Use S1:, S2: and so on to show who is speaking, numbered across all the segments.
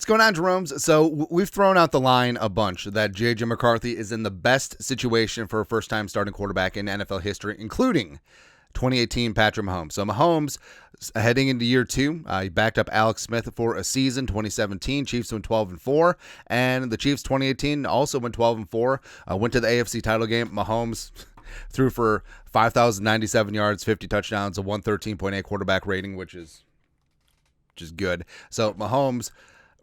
S1: going on, Jerome's? So we've thrown out the line a bunch that JJ McCarthy is in the best situation for a first-time starting quarterback in NFL history, including 2018 Patrick Mahomes. So Mahomes, heading into year two, he backed up Alex Smith for a season. 2017 Chiefs went 12-4, and the Chiefs 2018 also went 12-4. Went to the AFC title game. Mahomes threw for 5,097 yards, 50 touchdowns, a 113.8 quarterback rating, which is good. So Mahomes,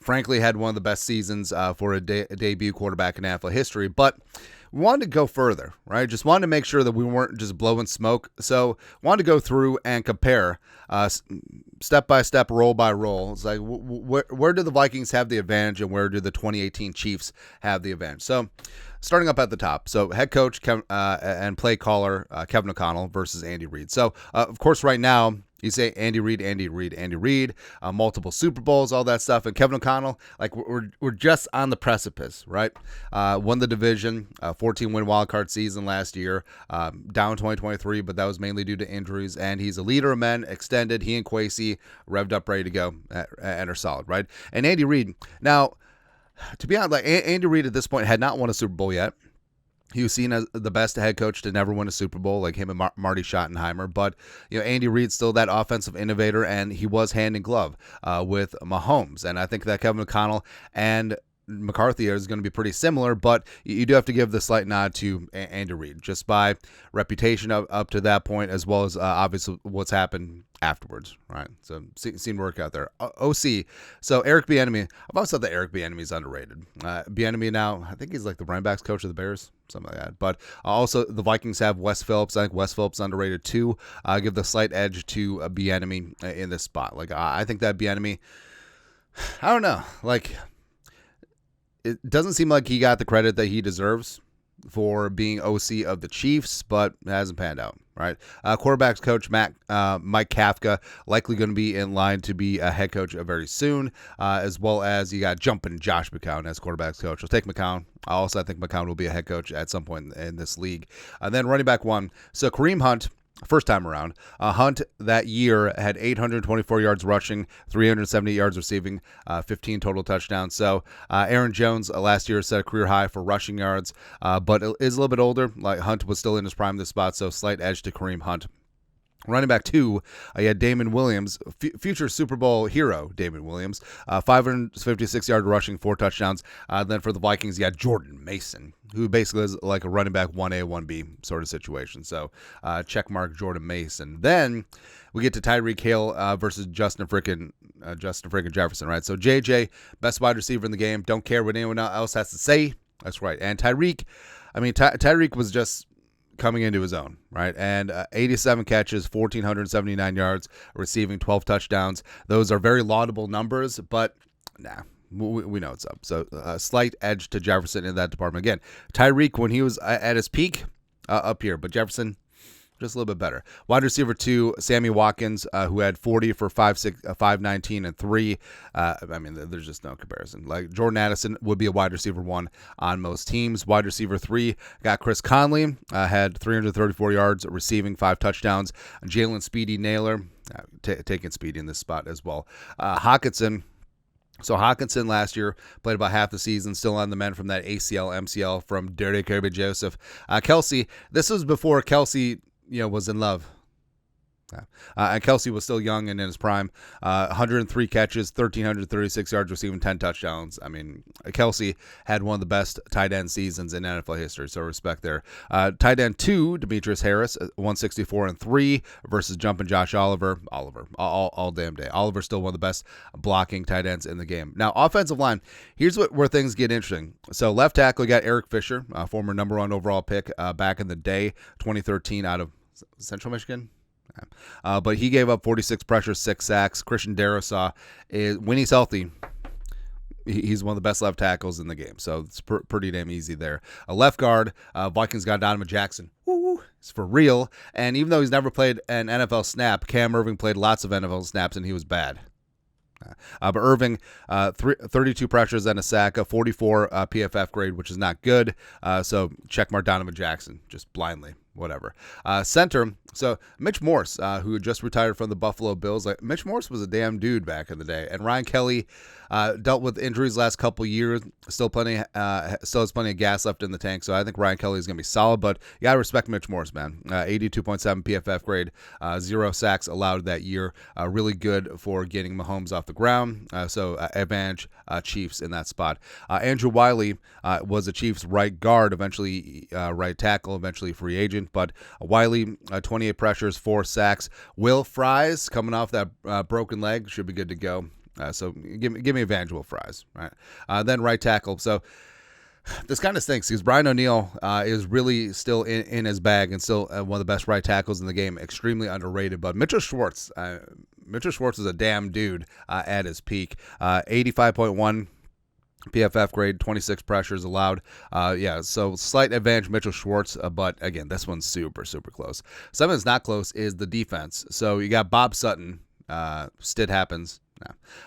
S1: frankly, had one of the best seasons for a debut quarterback in NFL history, but we wanted to go further, right? Just wanted to make sure that we weren't just blowing smoke. So wanted to go through and compare step by step, roll by roll. It's like, where do the Vikings have the advantage and where do the 2018 Chiefs have the advantage? So starting up at the top. So head coach and play caller Kevin O'Connell versus Andy Reid. So, of course, right now, you say Andy Reid, multiple Super Bowls, all that stuff. And Kevin O'Connell, like we're just on the precipice, right? Won the division, 14-win wildcard season last year, down 2023, but that was mainly due to injuries. And he's a leader of men, extended. He and Kwesi revved up, ready to go, and are solid, right? And Andy Reid, now, to be honest, like Andy Reid at this point had not won a Super Bowl yet. He was seen as the best head coach to never win a Super Bowl, like him and Marty Schottenheimer. But Andy Reid's still that offensive innovator, and he was hand in glove with Mahomes. And I think that Kevin O'Connell and McCarthy is going to be pretty similar, but you do have to give the slight nod to Andy Reid just by reputation up to that point, as well as obviously what's happened afterwards, right? So seen work out there. OC. So Eric Bieniemy. I've always thought that Eric Bieniemy is underrated. Bieniemy now, I think he's like the running backs coach of the Bears, something like that. But also the Vikings have Wes Phillips. I think Wes Phillips is underrated too. I give the slight edge to Bieniemy in this spot. Like I think that Bieniemy, I don't know, like, it doesn't seem like he got the credit that he deserves for being OC of the Chiefs, but it hasn't panned out, right? Quarterbacks coach Mike Kafka, likely going to be in line to be a head coach very soon, as well as you got jumping Josh McCown as quarterbacks coach. We'll take McCown. I think McCown will be a head coach at some point in this league. And then running back one. So Kareem Hunt, first time around. Hunt that year had 824 yards rushing, 370 yards receiving, 15 total touchdowns. So Aaron Jones last year set a career high for rushing yards, but is a little bit older. Like Hunt was still in his prime this spot, so slight edge to Kareem Hunt. Running back two, you had Damon Williams, future Super Bowl hero Damon Williams, 556-yard rushing, 4 touchdowns. Then for the Vikings, you had Jordan Mason, who basically is like a running back 1A, 1B sort of situation. So check mark Jordan Mason. Then we get to Tyreek Hill versus Justin frickin' Jefferson, right? So JJ, best wide receiver in the game. Don't care what anyone else has to say. That's right. And Tyreek, Tyreek was just coming into his own, right? And 87 catches, 1,479 yards, receiving 12 touchdowns. Those are very laudable numbers, but we know it's up. So a slight edge to Jefferson in that department. Again, Tyreek, when he was at his peak, up here, but Jefferson, just a little bit better. Wide receiver two, Sammy Watkins, who had 40 for 519 and 3. There's just no comparison. Like Jordan Addison would be a wide receiver one on most teams. Wide receiver three got Chris Conley, had 334 yards receiving, 5 touchdowns. Jalen Speedy Naylor, taking Speedy in this spot as well. Hawkinson. So Hawkinson last year played about half the season, still on the mend from that ACL, MCL from Derek Kirby Joseph. Kelsey, this was before Kelsey was in love. And Kelsey was still young and in his prime. 103 catches, 1,336 yards receiving, 10 touchdowns. Kelsey had one of the best tight end seasons in NFL history, so respect there. Tight end 2, Demetrius Harris, 164 and 3 versus jumping Josh Oliver. All damn day. Oliver still one of the best blocking tight ends in the game. Now, offensive line, here's where things get interesting. So left tackle, we got Eric Fisher, former number 1 overall pick back in the day, 2013 out of Central Michigan. But he gave up 46 pressures, 6 sacks. Christian Darrisaw, when he's healthy, he's one of the best left tackles in the game. So it's pretty damn easy there. A left guard, Vikings got Donovan Jackson. Woo, it's for real. And even though he's never played an NFL snap, Cam Irving played lots of NFL snaps, and he was bad. But Irving, 32 pressures and a sack, a 44 PFF grade, which is not good. So check mark Donovan Jackson just blindly. whatever. Center, so Mitch Morse, who just retired from the Buffalo Bills. Like, Mitch Morse was a damn dude back in the day. And Ryan Kelly dealt with injuries last couple years. Still has plenty of gas left in the tank. So I think Ryan Kelly is going to be solid. But you got to respect Mitch Morse, man. 82.7 PFF grade, 0 sacks allowed that year. Really good for getting Mahomes off the ground. So advantage Chiefs in that spot. Andrew Wiley was a Chiefs right guard, eventually right tackle, eventually free agent. But Wiley, 28 pressures, 4 sacks. Will Fries, coming off that broken leg, should be good to go. So give me advantage Will Fries, right? Then right tackle. So this kind of stinks because Brian O'Neill is really still in his bag and still one of the best right tackles in the game. Extremely underrated. But Mitchell Schwartz is a damn dude at his peak. 85.1 PFF grade, 26 pressures allowed. So slight advantage Mitchell Schwartz, but again, this one's super, super close. Something that's not close is the defense. So you got Bob Sutton. Stid happens.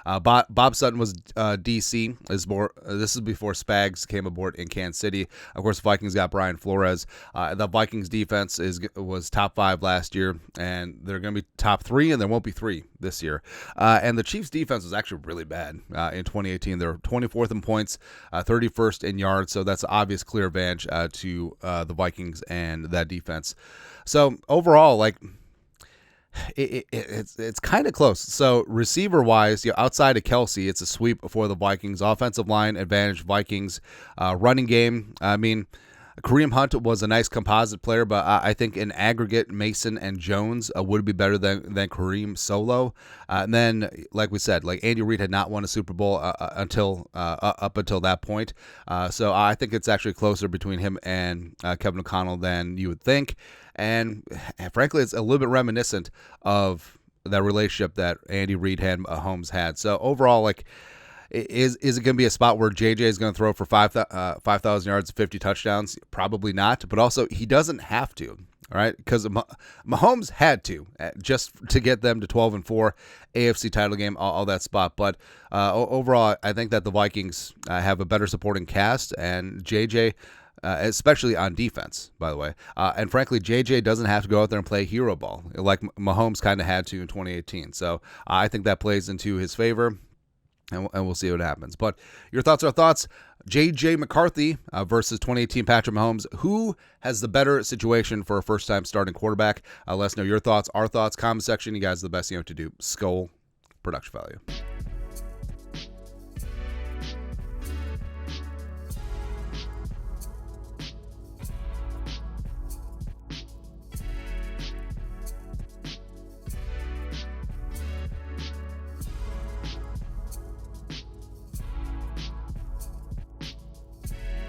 S1: No. Bob Sutton was DC. This is before Spags came aboard in Kansas City. Of course, the Vikings got Brian Flores. The Vikings defense was top 5 last year, and they're going to be top 3, and there won't be 3 this year. And the Chiefs defense was actually really bad in 2018. They're 24th in points, 31st in yards, so that's an obvious clear advantage to the Vikings and that defense. So overall, like, it's kind of close. So receiver wise, outside of Kelsey, it's a sweep for the Vikings. Offensive line advantage Vikings. Running game, I mean, Kareem Hunt was a nice composite player, but I think in aggregate, Mason and Jones would be better than Kareem solo. And then, like we said, like Andy Reid had not won a Super Bowl up until that point. So I think it's actually closer between him and Kevin O'Connell than you would think. And frankly, it's a little bit reminiscent of that relationship that Andy Reid and Mahomes had. So overall, like, is it going to be a spot where JJ is going to throw for 5,000 yards, 50 touchdowns? Probably not. But also, he doesn't have to. All right, because Mahomes had to just to get them to 12-4, AFC title game, all that spot. But overall, I think that the Vikings have a better supporting cast, and JJ. Especially on defense, by the way. And frankly, JJ doesn't have to go out there and play hero ball like Mahomes kind of had to in 2018. So I think that plays into his favor, and we'll see what happens. But your thoughts are thoughts. JJ McCarthy versus 2018 Patrick Mahomes. Who has the better situation for a first-time starting quarterback? Let us know your thoughts, our thoughts, comment section. You guys are the best you know what to do. Skull production value.